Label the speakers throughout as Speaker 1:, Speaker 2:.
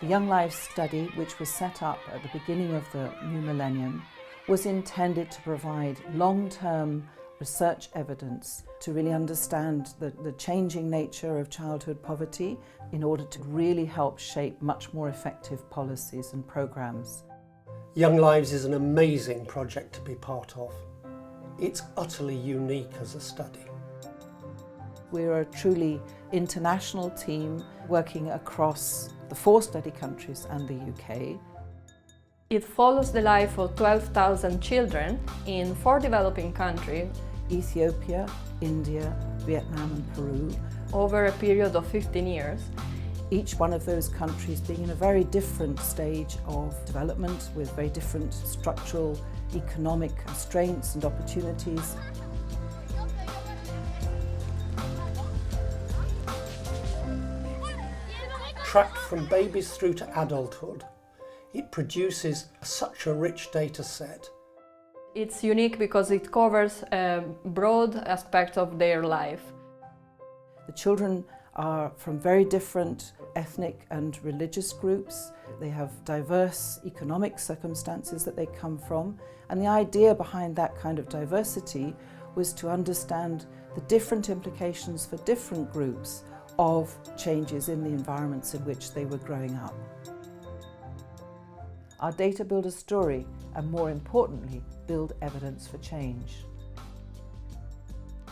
Speaker 1: The Young Lives study, which was set up at the beginning of the new millennium, was intended to provide long-term research evidence to really understand the changing nature of childhood poverty in order to really help shape much more effective policies and programs.
Speaker 2: Young Lives is an amazing project to be part of. It's utterly unique as a study.
Speaker 1: We're a truly international team working across the 4 study countries and the UK.
Speaker 3: It follows the life of 12,000 children in 4 developing countries,
Speaker 1: Ethiopia, India, Vietnam and Peru,
Speaker 3: over a period of 15 years.
Speaker 1: Each one of those countries being in a very different stage of development with very different structural, economic constraints and opportunities.
Speaker 2: Tracked from babies through to adulthood, it produces such a rich data set.
Speaker 3: It's unique because it covers a broad aspect of their life.
Speaker 1: The children are from very different ethnic and religious groups. They have diverse economic circumstances that they come from, and the idea behind that kind of diversity was to understand the different implications for different groups of changes in the environments in which they were growing up. Our data build a story and, more importantly, build evidence for change.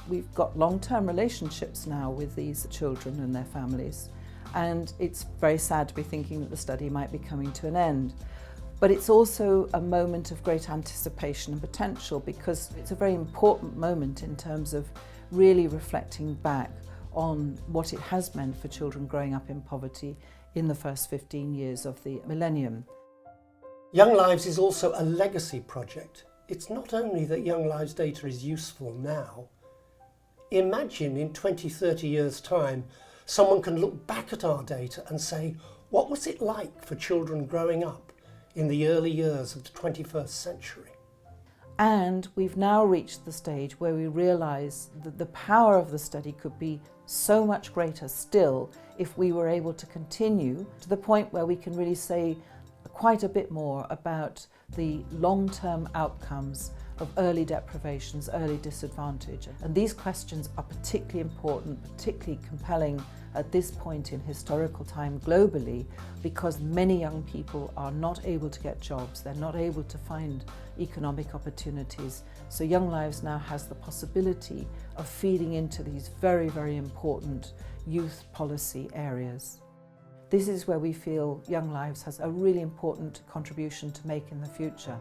Speaker 1: We've got long-term relationships now with these children and their families, and it's very sad to be thinking that the study might be coming to an end. But it's also a moment of great anticipation and potential, because it's a very important moment in terms of really reflecting back on what it has meant for children growing up in poverty in the first 15 years of the millennium.
Speaker 2: Young Lives is also a legacy project. It's not only that Young Lives data is useful now. Imagine in 20, 30 years' time, someone can look back at our data and say, what was it like for children growing up in the early years of the 21st century?
Speaker 1: And we've now reached the stage where we realise that the power of the study could be so much greater still if we were able to continue to the point where we can really say quite a bit more about the long-term outcomes of early deprivations, early disadvantage. And these questions are particularly important, particularly compelling at this point in historical time globally, because many young people are not able to get jobs, they're not able to find economic opportunities. So Young Lives now has the possibility of feeding into these very, very important youth policy areas. This is where we feel Young Lives has a really important contribution to make in the future.